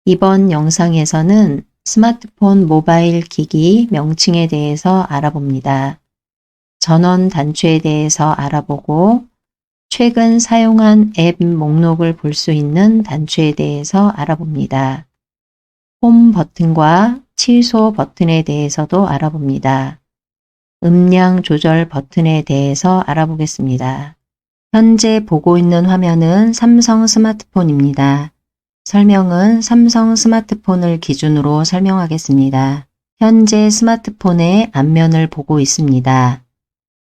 이번 영상에서는 스마트폰 모바일 기기 명칭에 대해서 알아봅니다. 전원 단추에 대해서 알아보고 최근 사용한 앱 목록을 볼 수 있는 단추에 대해서 알아봅니다. 홈 버튼과 취소 버튼에 대해서도 알아봅니다. 음량 조절 버튼에 대해서 알아보겠습니다. 현재 보고 있는 화면은 삼성 스마트폰입니다. 설명은 삼성 스마트폰을 기준으로 설명하겠습니다. 현재 스마트폰의 앞면을 보고 있습니다.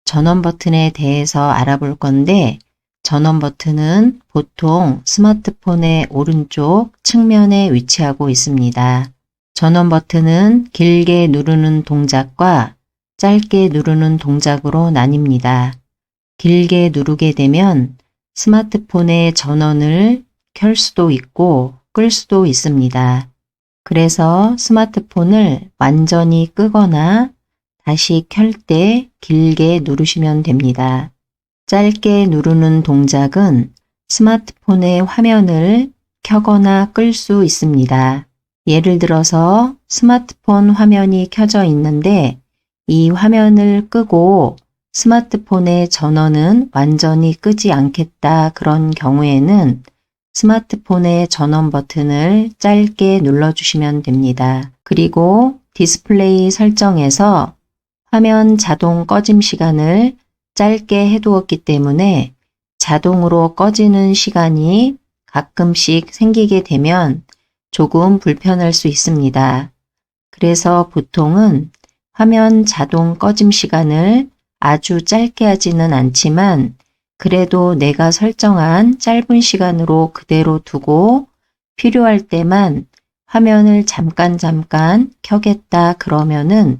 전원 버튼에 대해서 알아볼 건데 전원 버튼은 보통 스마트폰의 오른쪽 측면에 위치하고 있습니다. 전원 버튼은 길게 누르는 동작과 짧게 누르는 동작으로 나뉩니다. 길게 누르게 되면 스마트폰의 전원을 켤 수도 있고 끌 수도 있습니다. 그래서 스마트폰을 완전히 끄거나 다시 켤 때 길게 누르시면 됩니다. 짧게 누르는 동작은 스마트폰의 화면을 켜거나 끌 수 있습니다. 예를 들어서 스마트폰 화면이 켜져 있는데 이 화면을 끄고 스마트폰의 전원은 완전히 끄지 않겠다 그런 경우에는 스마트폰의 전원 버튼을 짧게 눌러주시면 됩니다. 그리고 디스플레이 설정에서 화면 자동 꺼짐 시간을 짧게 해두었기 때문에 자동으로 꺼지는 시간이 가끔씩 생기게 되면 조금 불편할 수 있습니다. 그래서 보통은 화면 자동 꺼짐 시간을 아주 짧게 하지는 않지만 그래도 내가 설정한 짧은 시간으로 그대로 두고 필요할 때만 화면을 잠깐 켜겠다 그러면은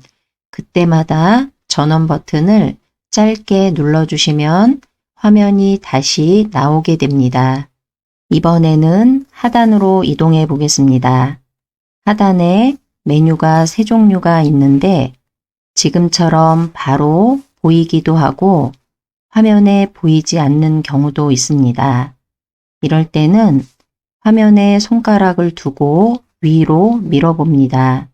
그때마다 전원 버튼을 짧게 눌러주시면 화면이 다시 나오게 됩니다. 이번에는 하단으로 이동해 보겠습니다. 하단에 메뉴가 세 종류가 있는데 지금처럼 바로 보이기도 하고 화면에 보이지 않는 경우도 있습니다. 이럴 때는 화면에 손가락을 두고 위로 밀어봅니다.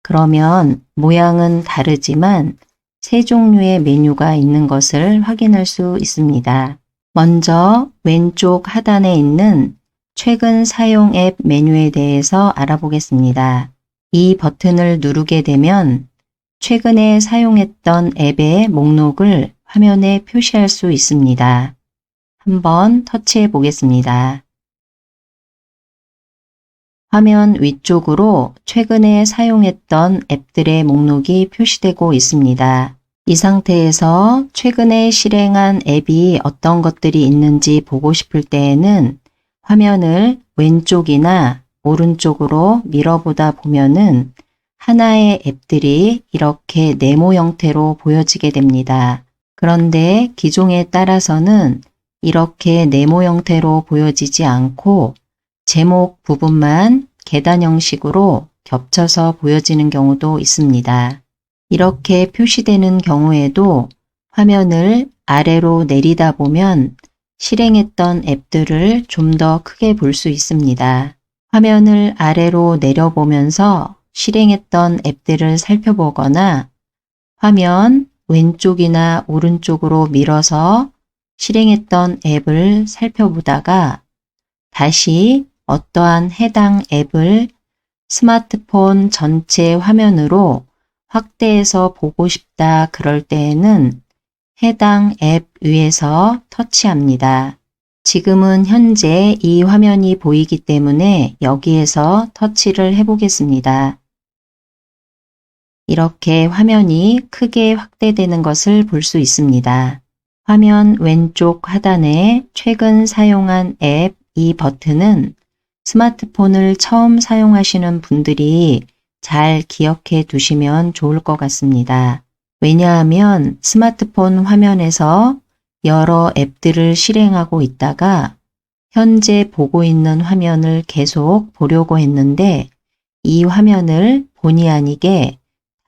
그러면 모양은 다르지만 세 종류의 메뉴가 있는 것을 확인할 수 있습니다. 먼저 왼쪽 하단에 있는 최근 사용 앱 메뉴에 대해서 알아보겠습니다. 이 버튼을 누르게 되면 최근에 사용했던 앱의 목록을 화면에 표시할 수 있습니다. 한번 터치해 보겠습니다. 화면 위쪽으로 최근에 사용했던 앱들의 목록이 표시되고 있습니다. 이 상태에서 최근에 실행한 앱이 어떤 것들이 있는지 보고 싶을 때에는 화면을 왼쪽이나 오른쪽으로 밀어보다 보면은 하나의 앱들이 이렇게 네모 형태로 보여지게 됩니다. 그런데 기종에 따라서는 이렇게 네모 형태로 보여지지 않고 제목 부분만 계단 형식으로 겹쳐서 보여지는 경우도 있습니다. 이렇게 표시되는 경우에도 화면을 아래로 내리다 보면 실행했던 앱들을 좀 더 크게 볼 수 있습니다. 화면을 아래로 내려보면서 실행했던 앱들을 살펴보거나 화면 왼쪽이나 오른쪽으로 밀어서 실행했던 앱을 살펴보다가 다시 어떠한 해당 앱을 스마트폰 전체 화면으로 확대해서 보고 싶다 그럴 때에는 해당 앱 위에서 터치합니다. 지금은 현재 이 화면이 보이기 때문에 여기에서 터치를 해보겠습니다. 이렇게 화면이 크게 확대되는 것을 볼 수 있습니다. 화면 왼쪽 하단에 최근 사용한 앱 이 버튼은 스마트폰을 처음 사용하시는 분들이 잘 기억해 두시면 좋을 것 같습니다. 왜냐하면 스마트폰 화면에서 여러 앱들을 실행하고 있다가 현재 보고 있는 화면을 계속 보려고 했는데 이 화면을 본의 아니게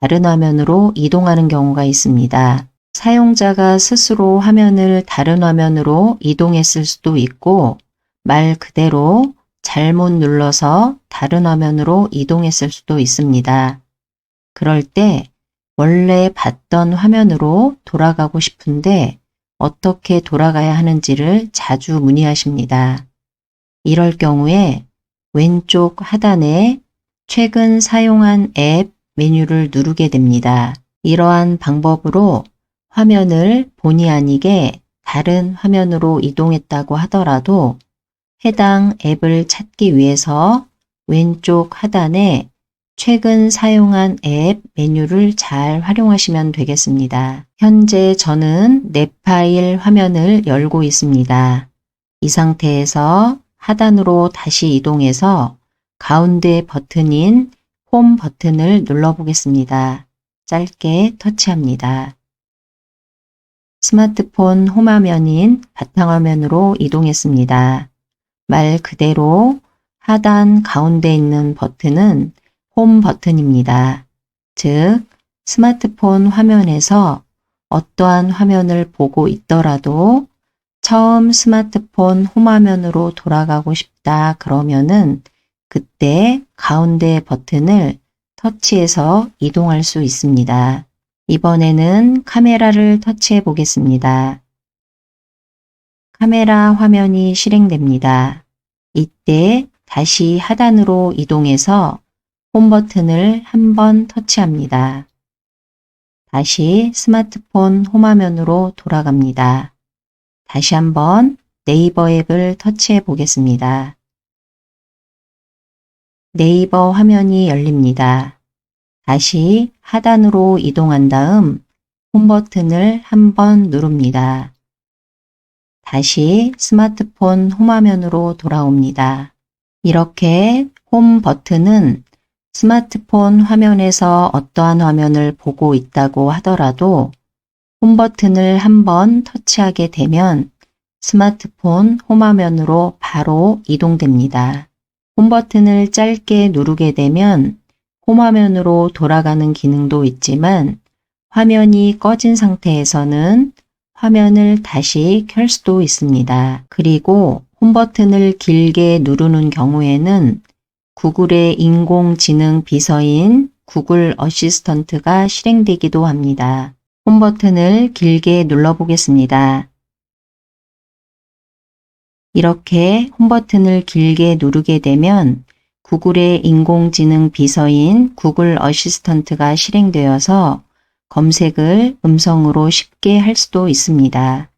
다른 화면으로 이동하는 경우가 있습니다. 사용자가 스스로 화면을 다른 화면으로 이동했을 수도 있고 말 그대로 잘못 눌러서 다른 화면으로 이동했을 수도 있습니다. 그럴 때 원래 봤던 화면으로 돌아가고 싶은데 어떻게 돌아가야 하는지를 자주 문의하십니다. 이럴 경우에 왼쪽 하단에 최근 사용한 앱 메뉴를 누르게 됩니다. 이러한 방법으로 화면을 본의 아니게 다른 화면으로 이동했다고 하더라도 해당 앱을 찾기 위해서 왼쪽 하단에 최근 사용한 앱 메뉴를 잘 활용하시면 되겠습니다. 현재 저는 내 파일 화면을 열고 있습니다. 이 상태에서 하단으로 다시 이동해서 가운데 버튼인 홈 버튼을 눌러보겠습니다. 짧게 터치합니다. 스마트폰 홈화면인 바탕화면으로 이동했습니다. 말 그대로 하단 가운데 있는 버튼은 홈 버튼입니다. 즉, 스마트폰 화면에서 어떠한 화면을 보고 있더라도 처음 스마트폰 홈화면으로 돌아가고 싶다 그러면은 그때 가운데 버튼을 터치해서 이동할 수 있습니다. 이번에는 카메라를 터치해 보겠습니다. 카메라 화면이 실행됩니다. 이때 다시 하단으로 이동해서 홈 버튼을 한번 터치합니다. 다시 스마트폰 홈화면으로 돌아갑니다. 다시 한번 네이버 앱을 터치해 보겠습니다. 네이버 화면이 열립니다. 다시 하단으로 이동한 다음 홈 버튼을 한번 누릅니다. 다시 스마트폰 홈화면으로 돌아옵니다. 이렇게 홈 버튼은 스마트폰 화면에서 어떠한 화면을 보고 있다고 하더라도 홈 버튼을 한번 터치하게 되면 스마트폰 홈화면으로 바로 이동됩니다. 홈 버튼을 짧게 누르게 되면 홈화면으로 돌아가는 기능도 있지만 화면이 꺼진 상태에서는 화면을 다시 켤 수도 있습니다. 그리고 홈 버튼을 길게 누르는 경우에는 구글의 인공지능 비서인 구글 어시스턴트가 실행되기도 합니다. 홈 버튼을 길게 눌러보겠습니다. 이렇게 홈 버튼을 길게 누르게 되면 구글의 인공지능 비서인 구글 어시스턴트가 실행되어서 검색을 음성으로 쉽게 할 수도 있습니다.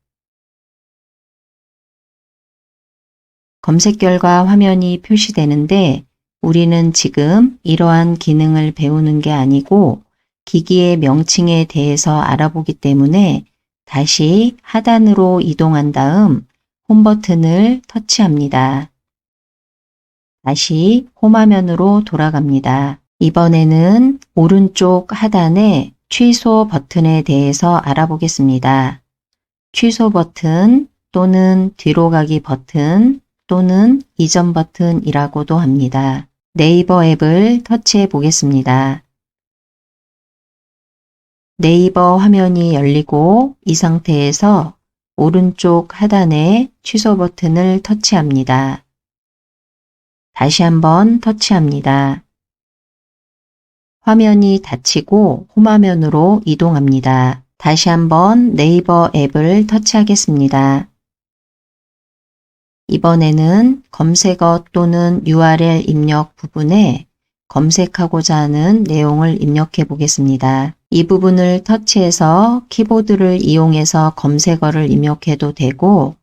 검색 결과 화면이 표시되는데 우리는 지금 이러한 기능을 배우는 게 아니고 기기의 명칭에 대해서 알아보기 때문에 다시 하단으로 이동한 다음 홈 버튼을 터치합니다. 다시 홈화면으로 돌아갑니다. 이번에는 오른쪽 하단에 취소 버튼에 대해서 알아보겠습니다. 취소 버튼 또는 뒤로 가기 버튼 또는 이전 버튼이라고도 합니다. 네이버 앱을 터치해 보겠습니다. 네이버 화면이 열리고 이 상태에서 오른쪽 하단에 취소 버튼을 터치합니다. 다시 한번 터치합니다. 화면이 닫히고 홈화면으로 이동합니다. 다시 한번 네이버 앱을 터치하겠습니다. 이번에는 검색어 또는 URL 입력 부분에 검색하고자 하는 내용을 입력해 보겠습니다. 이 부분을 터치해서 키보드를 이용해서 검색어를 입력해도 되고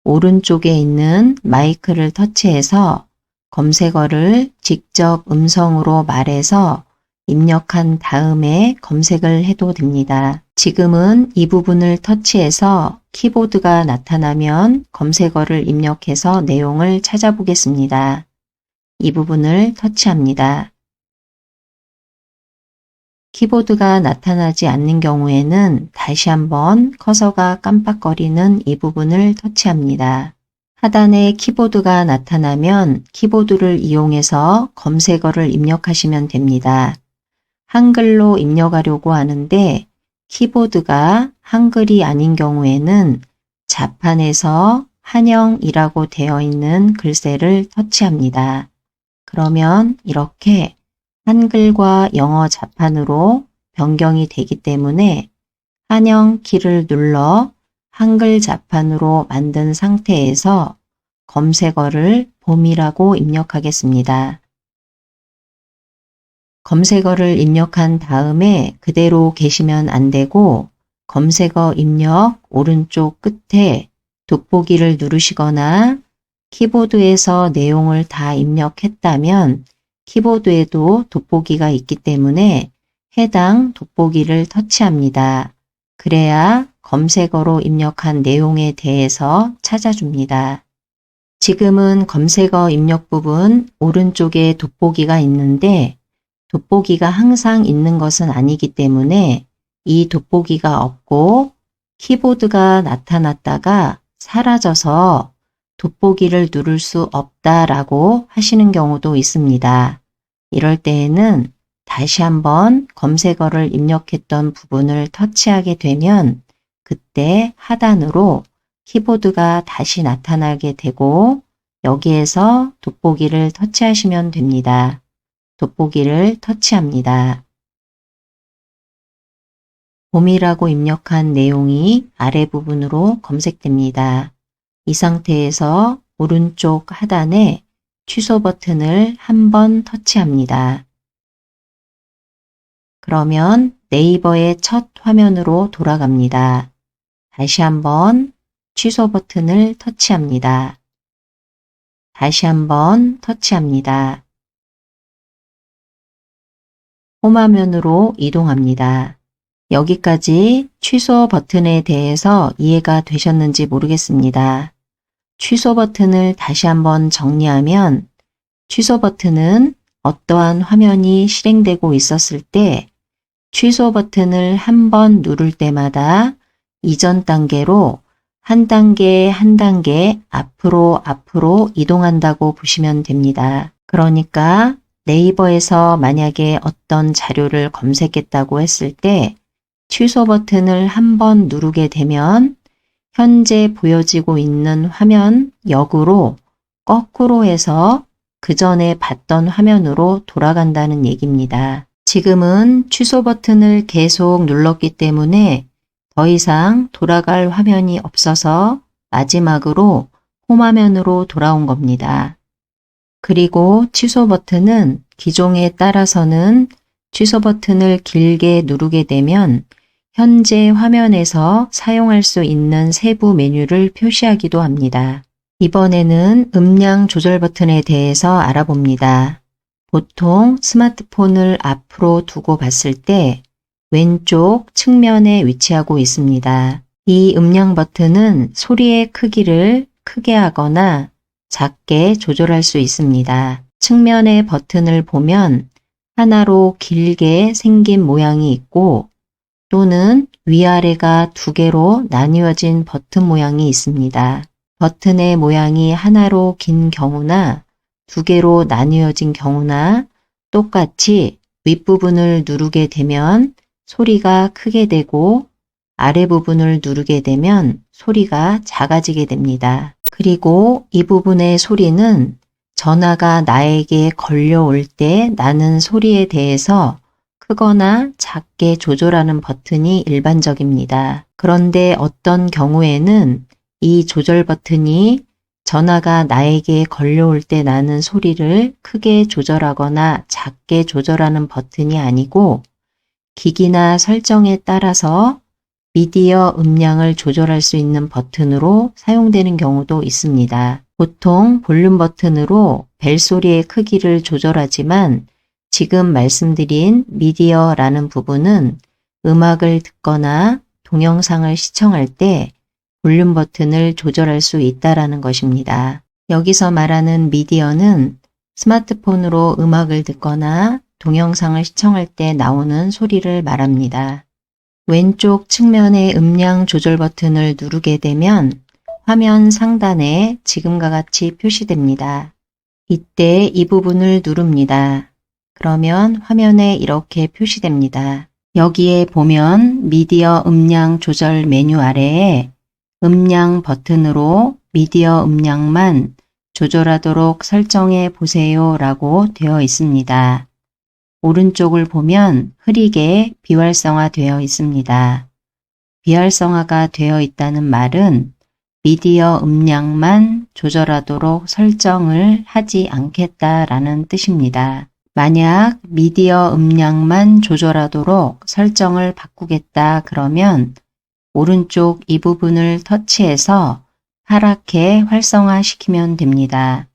오른쪽에 있는 마이크를 터치해서 검색어를 직접 음성으로 말해서 입력한 다음에 검색을 해도 됩니다. 지금은 이 부분을 터치해서 키보드가 나타나면 검색어를 입력해서 내용을 찾아보겠습니다. 이 부분을 터치합니다. 키보드가 나타나지 않는 경우에는 다시 한번 커서가 깜빡거리는 이 부분을 터치합니다. 하단에 키보드가 나타나면 키보드를 이용해서 검색어를 입력하시면 됩니다. 한글로 입력하려고 하는데 키보드가 한글이 아닌 경우에는 자판에서 한영이라고 되어 있는 글씨를 터치합니다. 그러면 이렇게 한글과 영어 자판으로 변경이 되기 때문에 한영 키를 눌러 한글 자판으로 만든 상태에서 검색어를 봄이라고 입력하겠습니다. 검색어를 입력한 다음에 그대로 계시면 안 되고 검색어 입력 오른쪽 끝에 돋보기를 누르시거나 키보드에서 내용을 다 입력했다면 키보드에도 돋보기가 있기 때문에 해당 돋보기를 터치합니다. 그래야 검색어로 입력한 내용에 대해서 찾아줍니다. 지금은 검색어 입력 부분 오른쪽에 돋보기가 있는데 돋보기가 항상 있는 것은 아니기 때문에 이 돋보기가 없고 키보드가 나타났다가 사라져서 돋보기를 누를 수 없다라고 하시는 경우도 있습니다. 이럴 때에는 다시 한번 검색어를 입력했던 부분을 터치하게 되면 그때 하단으로 키보드가 다시 나타나게 되고 여기에서 돋보기를 터치하시면 됩니다. 돋보기를 터치합니다. 봄이라고 입력한 내용이 아래 부분으로 검색됩니다. 이 상태에서 오른쪽 하단에 취소 버튼을 한번 터치합니다. 그러면 네이버의 첫 화면으로 돌아갑니다. 다시 한번 취소 버튼을 터치합니다. 다시 한번 터치합니다. 홈화면으로 이동합니다. 여기까지 취소 버튼에 대해서 이해가 되셨는지 모르겠습니다. 취소 버튼을 다시 한번 정리하면 취소 버튼은 어떠한 화면이 실행되고 있었을 때 취소 버튼을 한번 누를 때마다 이전 단계로 한 단계 한 단계 앞으로 이동한다고 보시면 됩니다. 그러니까 네이버에서 만약에 어떤 자료를 검색했다고 했을 때 취소 버튼을 한번 누르게 되면 현재 보여지고 있는 화면 역으로 거꾸로 해서 그 전에 봤던 화면으로 돌아간다는 얘기입니다. 지금은 취소 버튼을 계속 눌렀기 때문에 더 이상 돌아갈 화면이 없어서 마지막으로 홈화면으로 돌아온 겁니다. 그리고 취소 버튼은 기종에 따라서는 취소 버튼을 길게 누르게 되면 현재 화면에서 사용할 수 있는 세부 메뉴를 표시하기도 합니다. 이번에는 음량 조절 버튼에 대해서 알아봅니다. 보통 스마트폰을 앞으로 두고 봤을 때 왼쪽 측면에 위치하고 있습니다. 이 음량 버튼은 소리의 크기를 크게 하거나 작게 조절할 수 있습니다. 측면의 버튼을 보면 하나로 길게 생긴 모양이 있고 또는 위아래가 두 개로 나뉘어진 버튼 모양이 있습니다. 버튼의 모양이 하나로 긴 경우나 두 개로 나뉘어진 경우나 똑같이 윗부분을 누르게 되면 소리가 크게 되고 아래 부분을 누르게 되면 소리가 작아지게 됩니다. 그리고 이 부분의 소리는 전화가 나에게 걸려올 때 나는 소리에 대해서 크거나 작게 조절하는 버튼이 일반적입니다. 그런데 어떤 경우에는 이 조절 버튼이 전화가 나에게 걸려올 때 나는 소리를 크게 조절하거나 작게 조절하는 버튼이 아니고 기기나 설정에 따라서 미디어 음량을 조절할 수 있는 버튼으로 사용되는 경우도 있습니다. 보통 볼륨 버튼으로 벨소리의 크기를 조절하지만 지금 말씀드린 미디어라는 부분은 음악을 듣거나 동영상을 시청할 때 볼륨 버튼을 조절할 수 있다는 것입니다. 여기서 말하는 미디어는 스마트폰으로 음악을 듣거나 동영상을 시청할 때 나오는 소리를 말합니다. 왼쪽 측면의 음량 조절 버튼을 누르게 되면 화면 상단에 지금과 같이 표시됩니다. 이때 이 부분을 누릅니다. 그러면 화면에 이렇게 표시됩니다. 여기에 보면 미디어 음량 조절 메뉴 아래에 음량 버튼으로 미디어 음량만 조절하도록 설정해 보세요 라고 되어 있습니다. 오른쪽을 보면 흐리게 비활성화 되어 있습니다. 비활성화가 되어 있다는 말은 미디어 음량만 조절하도록 설정을 하지 않겠다라는 뜻입니다. 만약 미디어 음량만 조절하도록 설정을 바꾸겠다 그러면 오른쪽 이 부분을 터치해서 파랗게 활성화시키면 됩니다.